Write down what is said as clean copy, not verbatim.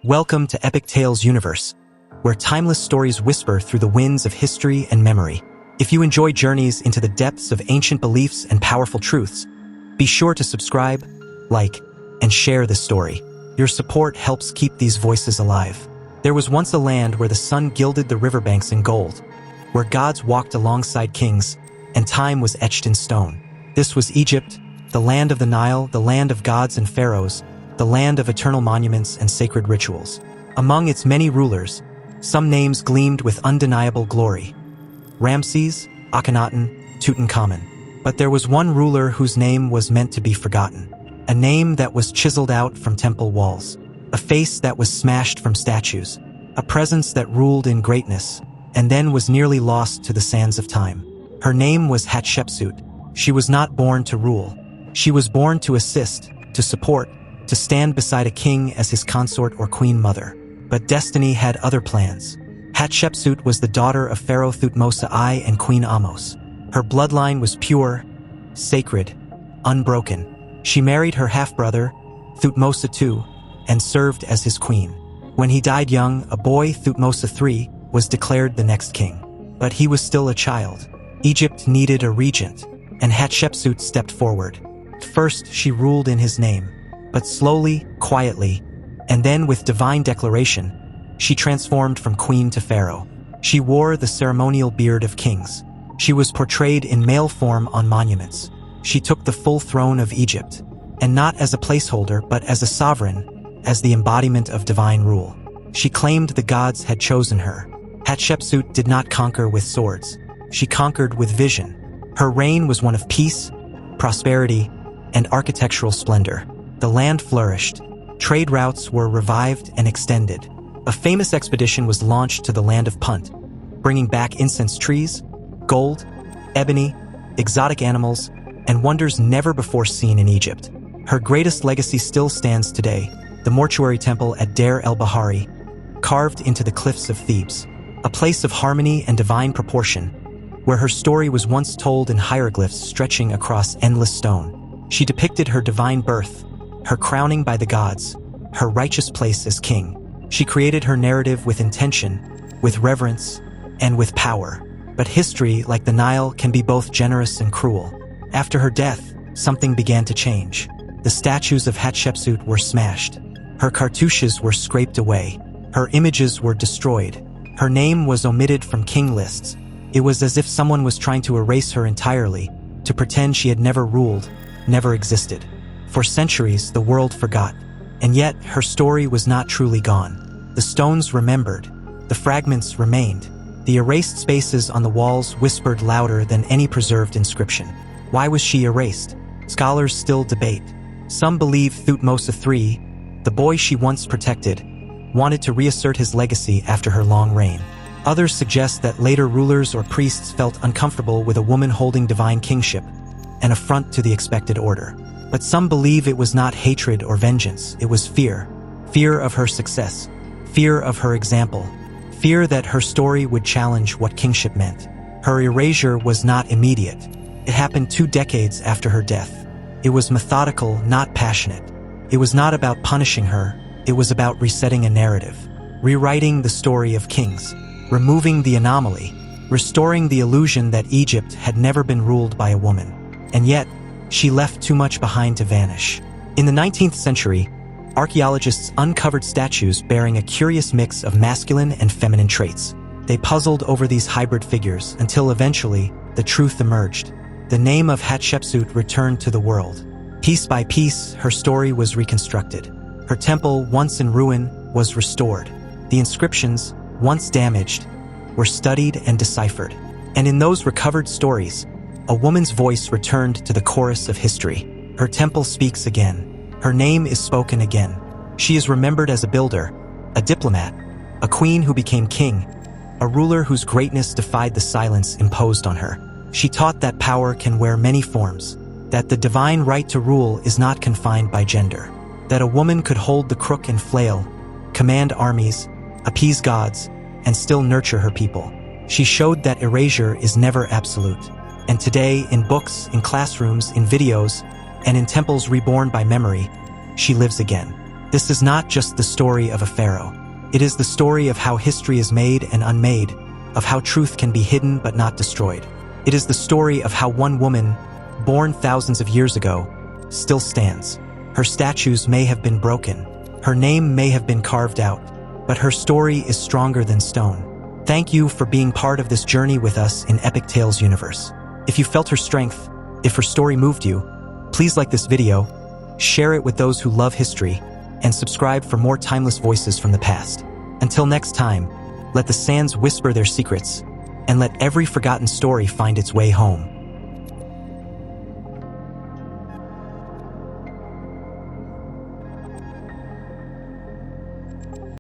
Welcome to Epic Tales Universe, where timeless stories whisper through the winds of history and memory. If you enjoy journeys into the depths of ancient beliefs and powerful truths, be sure to subscribe, like, and share this story. Your support helps keep these voices alive. There was once a land where the sun gilded the riverbanks in gold, where gods walked alongside kings, and time was etched in stone. This was Egypt, the land of the Nile, the land of gods and pharaohs, the land of eternal monuments and sacred rituals. Among its many rulers, some names gleamed with undeniable glory: Ramses, Akhenaten, Tutankhamun. But there was one ruler whose name was meant to be forgotten. A name that was chiseled out from temple walls. A face that was smashed from statues. A presence that ruled in greatness, and then was nearly lost to the sands of time. Her name was Hatshepsut. She was not born to rule. She was born to assist, to support, to stand beside a king as his consort or queen mother. But destiny had other plans. Hatshepsut was the daughter of Pharaoh Thutmose I and Queen Ahmose. Her bloodline was pure, sacred, unbroken. She married her half-brother, Thutmose II, and served as his queen. When he died young, a boy, Thutmose III, was declared the next king. But he was still a child. Egypt needed a regent, and Hatshepsut stepped forward. First, she ruled in his name, but slowly, quietly, and then with divine declaration, she transformed from queen to pharaoh. She wore the ceremonial beard of kings. She was portrayed in male form on monuments. She took the full throne of Egypt, and not as a placeholder but as a sovereign, as the embodiment of divine rule. She claimed the gods had chosen her. Hatshepsut did not conquer with swords. She conquered with vision. Her reign was one of peace, prosperity, and architectural splendor. The land flourished. Trade routes were revived and extended. A famous expedition was launched to the land of Punt, bringing back incense trees, gold, ebony, exotic animals, and wonders never before seen in Egypt. Her greatest legacy still stands today, the mortuary temple at Deir el-Bahari, carved into the cliffs of Thebes, a place of harmony and divine proportion, where her story was once told in hieroglyphs stretching across endless stone. She depicted her divine birth, her crowning by the gods, her righteous place as king. She created her narrative with intention, with reverence, and with power. But history, like the Nile, can be both generous and cruel. After her death, something began to change. The statues of Hatshepsut were smashed. Her cartouches were scraped away. Her images were destroyed. Her name was omitted from king lists. It was as if someone was trying to erase her entirely, to pretend she had never ruled, never existed. For centuries, the world forgot. And yet, her story was not truly gone. The stones remembered. The fragments remained. The erased spaces on the walls whispered louder than any preserved inscription. Why was she erased? Scholars still debate. Some believe Thutmose III, the boy she once protected, wanted to reassert his legacy after her long reign. Others suggest that later rulers or priests felt uncomfortable with a woman holding divine kingship, an affront to the expected order. But some believe it was not hatred or vengeance, it was fear. Fear of her success, fear of her example, fear that her story would challenge what kingship meant. Her erasure was not immediate. It happened 2 decades after her death. It was methodical, not passionate. It was not about punishing her, it was about resetting a narrative, rewriting the story of kings, removing the anomaly, restoring the illusion that Egypt had never been ruled by a woman. And yet, she left too much behind to vanish. In the 19th century, archaeologists uncovered statues bearing a curious mix of masculine and feminine traits. They puzzled over these hybrid figures until eventually the truth emerged. The name of Hatshepsut returned to the world. Piece by piece, her story was reconstructed. Her temple, once in ruin, was restored. The inscriptions, once damaged, were studied and deciphered. And in those recovered stories, a woman's voice returned to the chorus of history. Her temple speaks again. Her name is spoken again. She is remembered as a builder, a diplomat, a queen who became king, a ruler whose greatness defied the silence imposed on her. She taught that power can wear many forms, that the divine right to rule is not confined by gender, that a woman could hold the crook and flail, command armies, appease gods, and still nurture her people. She showed that erasure is never absolute. And today, in books, in classrooms, in videos, and in temples reborn by memory, she lives again. This is not just the story of a pharaoh. It is the story of how history is made and unmade, of how truth can be hidden but not destroyed. It is the story of how one woman, born thousands of years ago, still stands. Her statues may have been broken, her name may have been carved out, but her story is stronger than stone. Thank you for being part of this journey with us in Epic Tales universe. If you felt her strength, if her story moved you, please like this video, share it with those who love history, and subscribe for more timeless voices from the past. Until next time, let the sands whisper their secrets, and let every forgotten story find its way home.